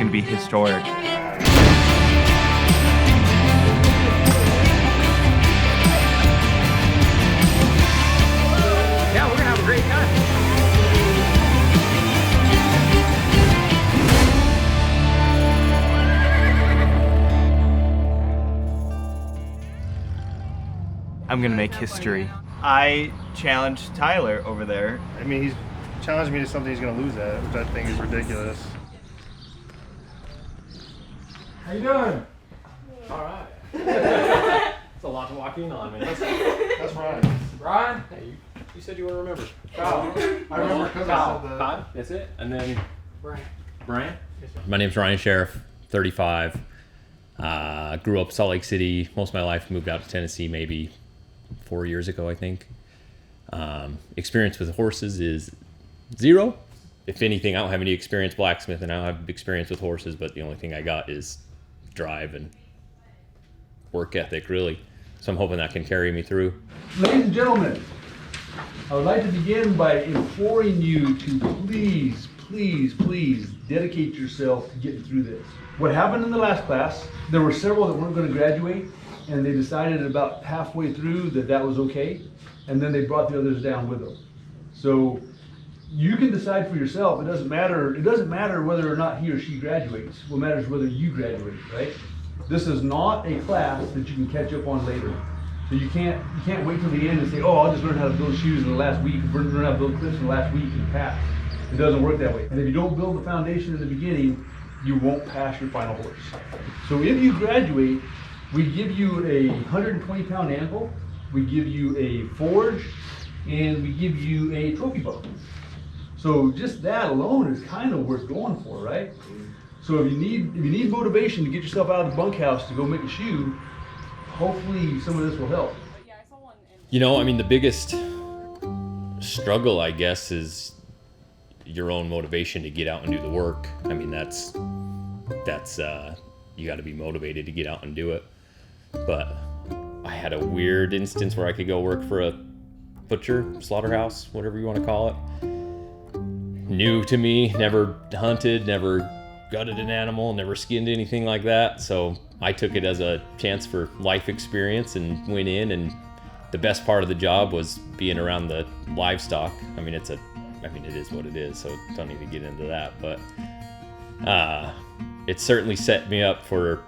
to be historic. Yeah, we're gonna have a great time. I'm gonna make history. I challenged Tyler over there. I mean, he's challenged me to something he's going to lose at, which I think is ridiculous. How you doing? All right. It's a lot to walk in on, man. That's Ryan. Ryan? Hey, you said you want to remember. Kyle. I remember because I said that. Todd, that's it. And then Brian? Yes, my name's Ryan Sheriff, 35. Grew up Salt Lake City most of my life. Moved out to Tennessee maybe 4 years ago, I think. Experience with horses is 0. If anything, I don't have any experience blacksmith, and I don't have experience with horses, but the only thing I got is drive and work ethic, really. So I'm hoping that can carry me through. Ladies and gentlemen, I would like to begin by imploring you to please, please, please dedicate yourself to getting through this. What happened in the last class, there were several that weren't going to graduate, and they decided about halfway through that that was okay, and then they brought the others down with them. So you can decide for yourself. It doesn't matter whether or not he or she graduates. What matters is whether you graduate, right? This is not a class that you can catch up on later. So you can't wait till the end and say, oh, I'll just learn how to build shoes in the last week, learn how to build clips in the last week and pass. It doesn't work that way. And if you don't build the foundation in the beginning, you won't pass your final horse. So if you graduate, we give you a 120-pound anvil, we give you a forge, and we give you a trophy bow. So just that alone is kind of worth going for, right? So if you need motivation to get yourself out of the bunkhouse to go make a shoe, hopefully some of this will help. You know, I mean, the biggest struggle, I guess, is your own motivation to get out and do the work. I mean, that's you got to be motivated to get out and do it. But I had a weird instance where I could go work for a butcher, slaughterhouse, whatever you want to call it. New to me, never hunted, never gutted an animal, never skinned anything like that. So I took it as a chance for life experience and went in, and the best part of the job was being around the livestock. I mean, it is what it is, so don't need to get into that, but it certainly set me up for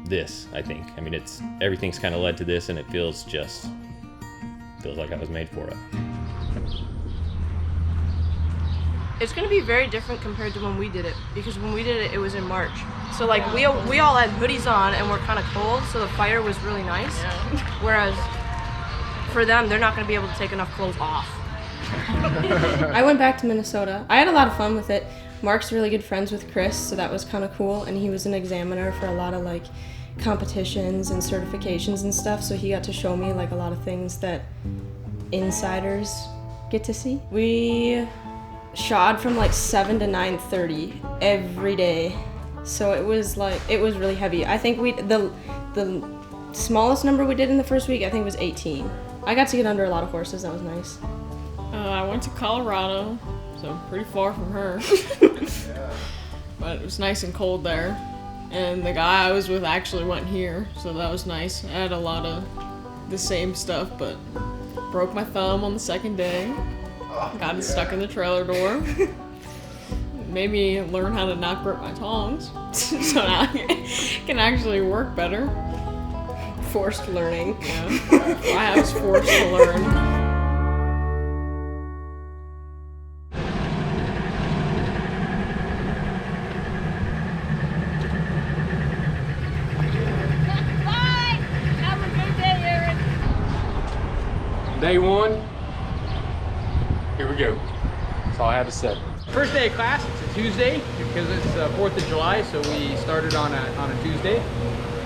this, I think. I mean, everything's kind of led to this, and it feels like I was made for it. It's going to be very different compared to when we did it, because when we did it, it was in March. So like we all had hoodies on and we're kind of cold, so the fire was really nice. Whereas for them, they're not going to be able to take enough clothes off. I went back to Minnesota. I had a lot of fun with it. Mark's really good friends with Chris, so that was kind of cool, and he was an examiner for a lot of like competitions and certifications and stuff, so he got to show me like a lot of things that insiders get to see. We shod from like 7 to 9:30 every day, so it was really heavy. I think the smallest number we did in the first week, I think, was 18. I got to get under a lot of horses. That was nice. I went to Colorado, so pretty far from her. But it was nice and cold there. And the guy I was with actually went here, so that was nice. I had a lot of the same stuff, but broke my thumb on the second day. Got it stuck in the trailer door. Made me learn how to not grip my tongs, so now I can actually work better. Forced learning. Yeah, I was forced to learn. Day one, here we go. That's all I had to say. First day of class, it's a Tuesday because it's 4th of July, so we started on a Tuesday.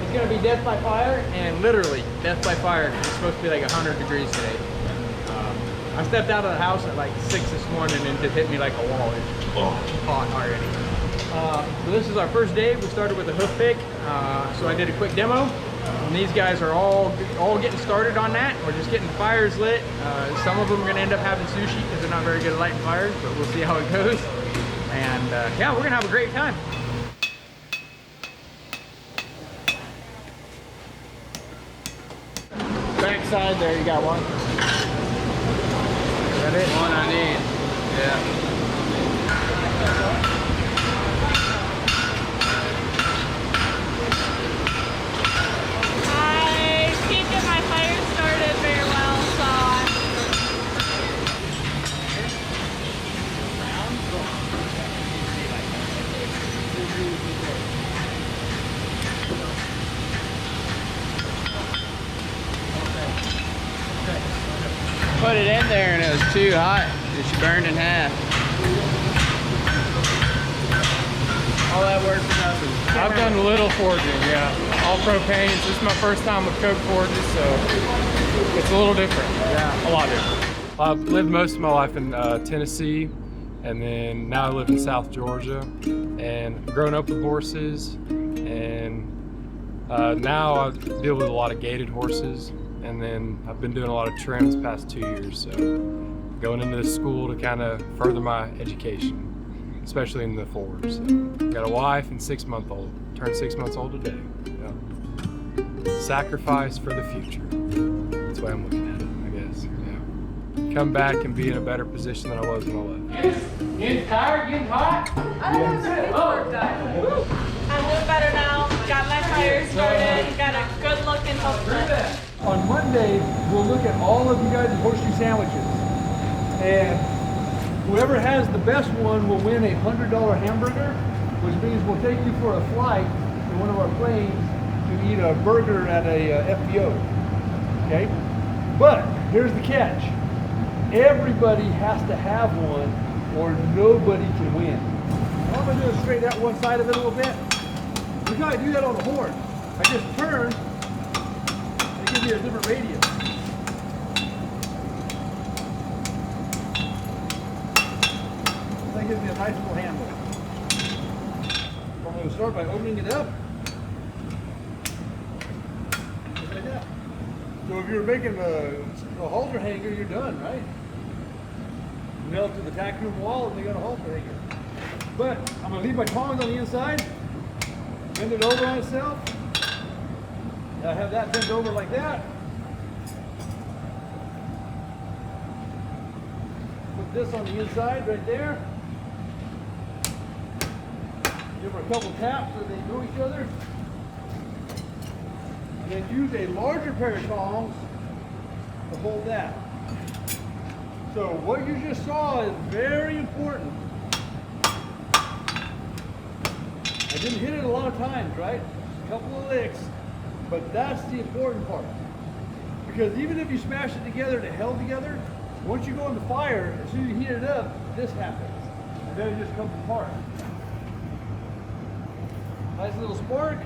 It's gonna be death by fire, and literally death by fire. It's supposed to be like 100 degrees today. I stepped out of the house at like 6 this morning and it just hit me like a wall. It's hot already. So this is our first day. We started with a hoof pick, so I did a quick demo. And these guys are all getting started on that. We're just getting fires lit. Some of them are gonna end up having sushi because they're not very good at lighting fires, but we'll see how it goes. And yeah, we're gonna have a great time. Backside there, you got one. Is that it? One I need. Yeah. I can't get my fire started very well, so Put it in there and it was too hot. She burned in half. All that work for nothing. I've done a little forging, yeah. All propane. This is my first time with coke forges, so it's a little different. Yeah. A lot different. I've lived most of my life in Tennessee, and then now I live in South Georgia, and grown up with horses, and now I deal with a lot of gaited horses, and then I've been doing a lot of trims the past 2 years, so going into this school to kind of further my education, especially in the forge. So, got a wife and 6-month-old, turned 6 months old today. Yeah. Sacrifice for the future. That's the way I'm looking at it, I guess. Yeah. Come back and be in a better position than I was when I left. Getting tired? Getting hot? I don't have to work I'm doing better now. Got my fire started. Got a good looking hook. On Monday, we'll look at all of you guys' horseshoe sandwiches. And whoever has the best one will win a $100 hamburger, which means we'll take you for a flight in one of our planes to eat a burger at a FBO. Okay? But here's the catch. Everybody has to have one or nobody can win. All I'm gonna do is straighten out one side of it a little bit. We gotta do that on the horn. I just turn, it gives you a different radius. That gives me a nice little handle. I'm going to start by opening it up. Just like that. So if you're making a halter hanger, you're done, right? Nail it to the tack room wall and they got a halter hanger. But I'm going to leave my tongs on the inside, bend it over on itself. I have that bent over like that. Put this on the inside right there. Give her a couple taps so they know each other. And then use a larger pair of tongs to hold that. So what you just saw is very important. I didn't hit it a lot of times, right? A couple of licks, but that's the important part. Because even if you smash it together and it held together, once you go in the fire, as soon as you heat it up, this happens. And then it just comes apart. Nice little spark.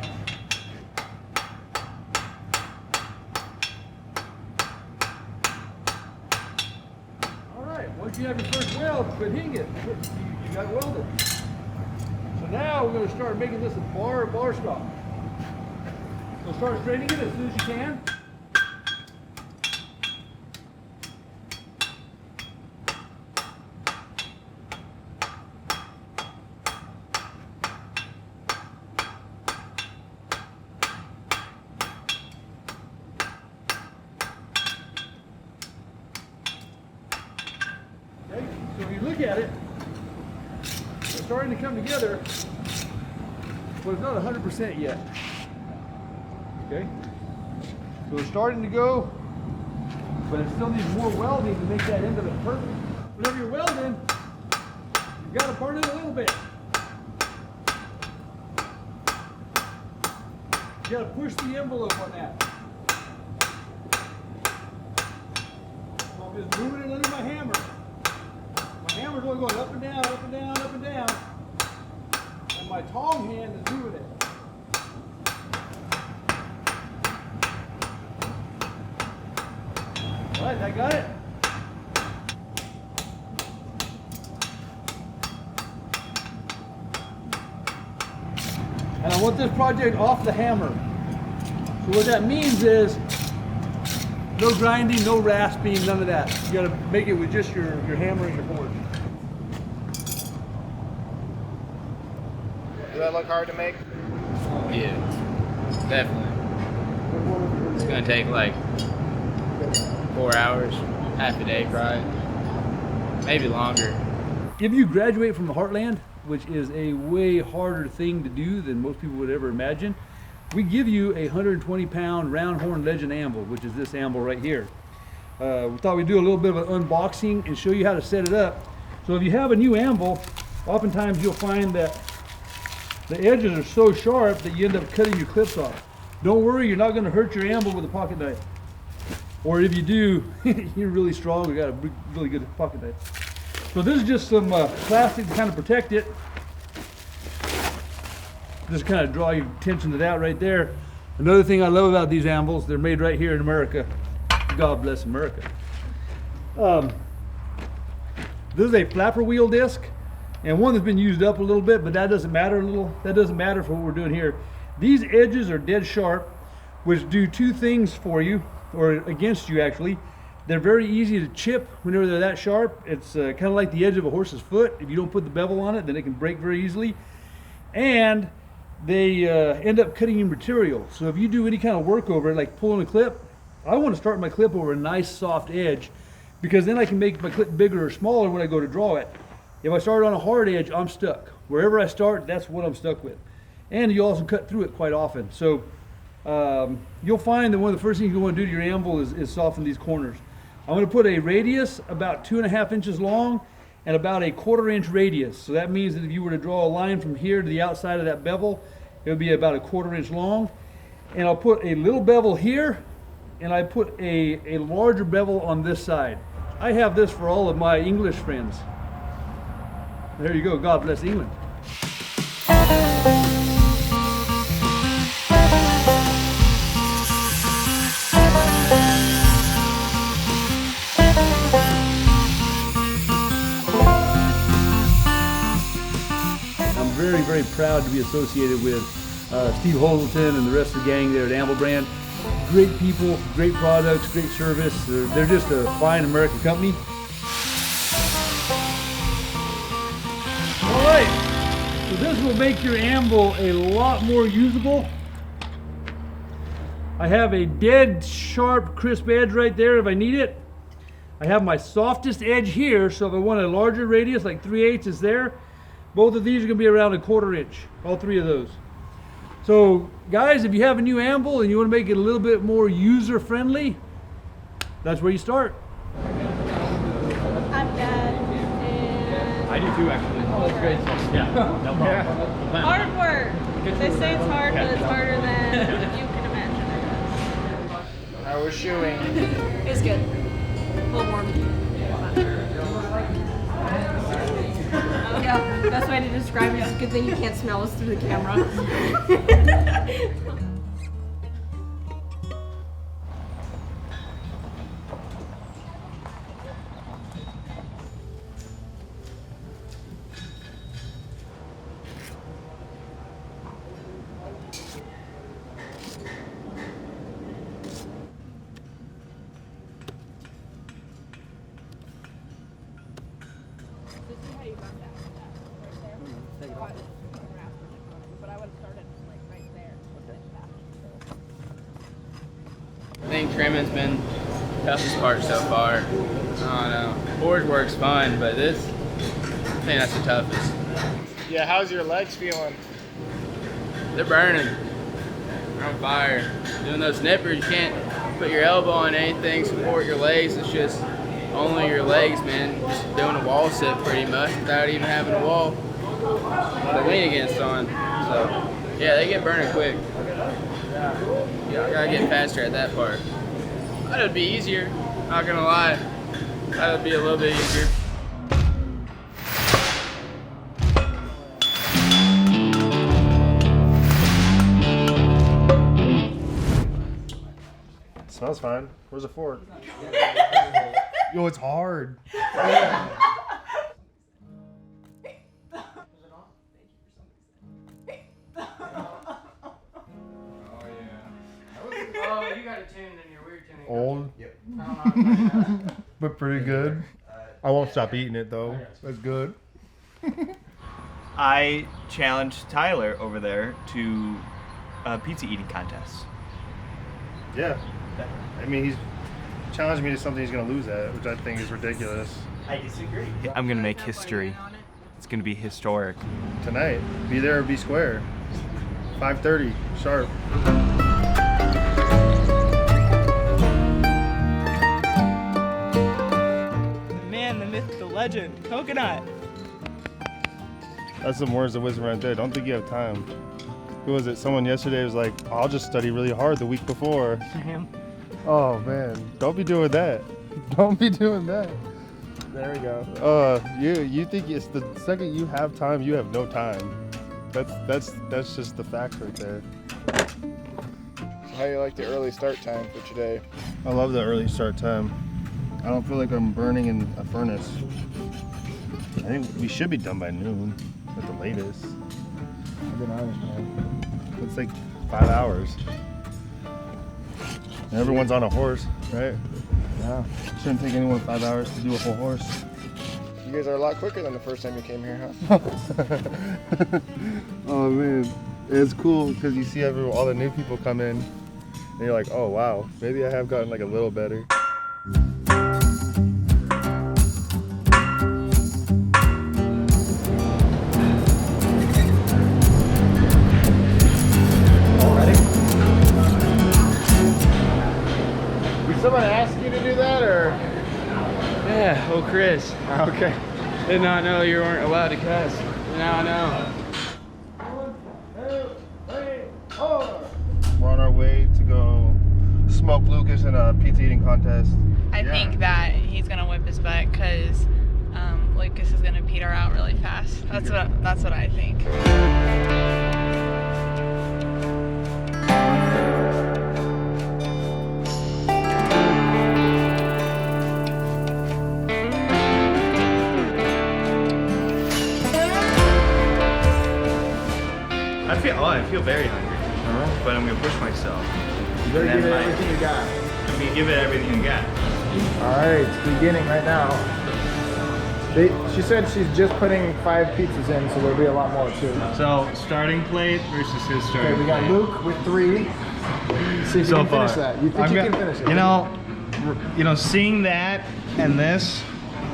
All right, once you have your first weld, quit hitting it. You got it welded. So now we're going to start making this a bar stock. So start straightening it as soon as you can. Okay, so if you look at it, it's starting to come together, but it's not 100% yet. Okay, so it's starting to go, but it still needs more welding to make that end of it perfect. Whenever you're welding, you got to burn it a little bit. You got to push the envelope on that. So I'm just moving it under my hammer. My hammer's only going up and down, up and down, up and down, and my tong hand is moving it. All right, I got it. And I want this project off the hammer. So what that means is no grinding, no rasping, none of that. You gotta make it with just your hammer and your forge. that look hard to make? Yeah, definitely. It's gonna take like 4 hours, half a day probably, maybe longer. If you graduate from the Heartland, which is a way harder thing to do than most people would ever imagine, we give you a 120-pound round horn legend amble, which is this amble right here. We thought we'd do a little bit of an unboxing and show you how to set it up. So if you have a new amble, oftentimes you'll find that the edges are so sharp that you end up cutting your clips off. Don't worry, you're not going to hurt your amble with a pocket knife. Or if you do, you're really strong, we got a really good pocket knife. So this is just some plastic to kind of protect it. Just kind of draw your attention to that right there. Another thing I love about these ambles, they're made right here in America. God bless America. This is a flapper wheel disc, and one that's been used up a little bit, but that doesn't matter that doesn't matter for what we're doing here. These edges are dead sharp, which do two things for you, or against you actually. They're very easy to chip whenever they're that sharp. It's kind of like the edge of a horse's foot. If you don't put the bevel on it, then it can break very easily. And they end up cutting your material. So if you do any kind of work over it, like pulling a clip, I want to start my clip over a nice soft edge, because then I can make my clip bigger or smaller when I go to draw it. If I start on a hard edge, I'm stuck. Wherever I start, that's what I'm stuck with. And you also cut through it quite often. So you'll find that one of the first things you want to do to your amble is soften these corners. I'm going to put a radius about 2.5 inches long and about a 1/4 inch radius. So that means that if you were to draw a line from here to the outside of that bevel, it would be about a 1/4 inch long. And I'll put a little bevel here, and I put a larger bevel on this side. I have this for all of my English friends. There you go, God bless England. I'm very proud to be associated with Steve Hoselton and the rest of the gang there at Amble Brand. Great people, great products, great service. They're just a fine American company. All right, so this will make your amble a lot more usable. I have a dead sharp crisp edge right there if I need it. I have my softest edge here, so if I want a larger radius, like 3/8 is there. Both of these are going to be around a 1/4 inch, all three of those. So guys, if you have a new amble and you want to make it a little bit more user friendly, that's where you start. I'm Dad, and I do too, actually. Oh, that's great. Yeah, no problem. hard work. They say it's hard, but it's harder than you can imagine, I guess. How was shoeing? It was good. A little warm. Yeah, best way to describe it is a good thing you can't smell us through the camera. I think trimming's been the toughest part so far. I don't know. Forge work's fun, but this, I think that's the toughest. Yeah, how's your legs feeling? They're burning. They're on fire. Doing those nippers, you can't put your elbow on anything, support your legs. It's just only your legs, man. Just doing a wall sit pretty much without even having a wall to lean against on. So, yeah, they get burning quick. Yeah, I gotta get faster at that part. That would be easier, not gonna lie. That would be a little bit easier. Smells fine. Where's the fork? Yo, it's hard. Oh, you got it tuned in your weird tuning. Old. Yep. But pretty good. I won't stop eating it though. That's good. I challenged Tyler over there to a pizza eating contest. Yeah. I mean, he's challenged me to something he's going to lose at, which I think is ridiculous. I disagree. I'm going to make history. It's going to be historic. Tonight, be there or be square. 5:30, sharp. The man, the myth, the legend, Coconut. That's some words of wisdom right there. Don't think you have time. Who was it? Someone yesterday was like, I'll just study really hard the week before. Sam. Oh man, don't be doing that. Don't be doing that. There we go. You think it's the second you have time, you have no time. That's just the fact right there. So how do you like the early start time for today? I love the early start time. I don't feel like I'm burning in a furnace. I think we should be done by noon at the latest. I've been honest, man. It's like 5 hours. And everyone's on a horse, right? Yeah. Shouldn't take anyone 5 hours to do a whole horse. You guys are a lot quicker than the first time you came here, huh? Oh man, it's cool because you see all the new people come in, and you're like, oh wow, maybe I have gotten like a little better. Did someone ask you to do that, or? Yeah, oh Chris. Okay. Did not know you weren't allowed to cuss. Now I know. We're on our way to go smoke Lucas in a pizza eating contest. I think that he's gonna whip his butt because Lucas is gonna peter out really fast. That's what I think. I feel very hungry, but I'm gonna push myself. You better give it everything you got. I'm gonna give it everything you got. Alright, it's beginning right now. She said she's just putting 5 pizzas in, so there'll be a lot more too. So, starting plate versus his starting Okay, we got plate. Luke with 3. See if you can finish that. You think you can finish it? You know, seeing that and this,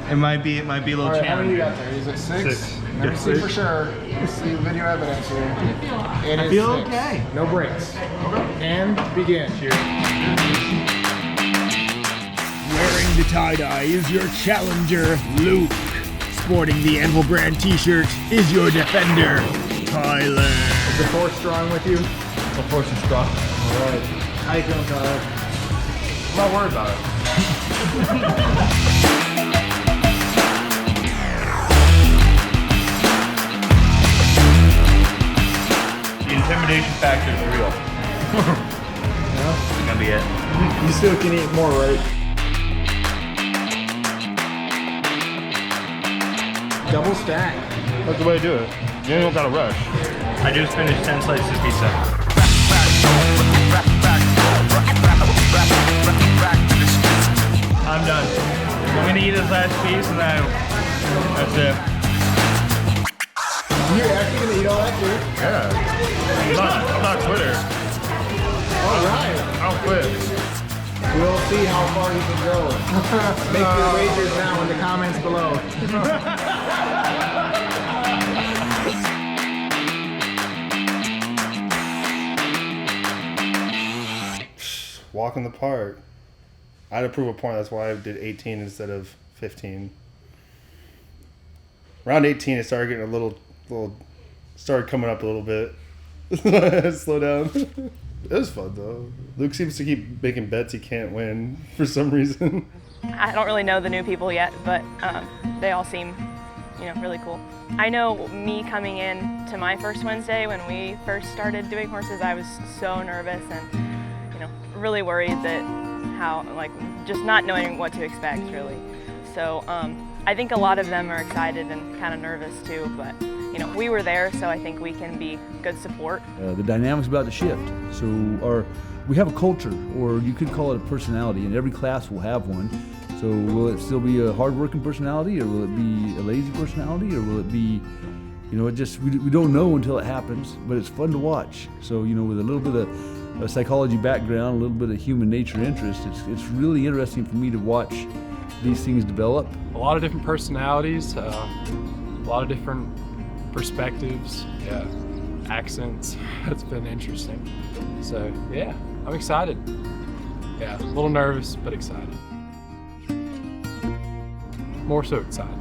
it might be a little Alright, how many challenging. you got there? Is it 6? 6. Let me see for sure. Let's see video evidence here. It I is feel 6. okay. No breaks. And begin. Wearing the tie-dye is your challenger, Luke. Sporting the Anvil brand t-shirt is your defender, Tyler. Is the force strong with you? The force is strong. Alright. How you feeling, Tyler? I'm not worried about it. The intimidation factor is real. That's gonna be it. You still can eat more, right? Double stack. That's the way to do it. You don't gotta rush. I just finished 10 slices of pizza. I'm done. I'm gonna eat this last piece and then that's it. You're actually gonna eat all that too? Yeah. I'm not a quitter. Alright. I don't quit. We'll see how far you can go. Make your wagers now in the comments below. Walk in the park. I had to prove a point. That's why I did 18 instead of 15. Around 18, it started getting a little started coming up a little bit. Slow down. It was fun though. Luke seems to keep making bets he can't win for some reason. I don't really know the new people yet, but they all seem, really cool. I know me coming in to my first Wednesday when we first started doing horses, I was so nervous and, really worried that just not knowing what to expect really. So I think a lot of them are excited and kind of nervous too, but we were there, so I think we can be good support. The dynamic's about to shift. So we have a culture, or you could call it a personality, and every class will have one. So will it still be a hard-working personality, or will it be a lazy personality, or will it be You know, we don't know until it happens, but it's fun to watch. So, you know, with a little bit of a psychology background, a little bit of human nature interest, it's really interesting for me to watch these things develop. A lot of different personalities, a lot of different perspectives, accents. It's been interesting. So yeah, I'm excited. Yeah, a little nervous, but excited. More so excited.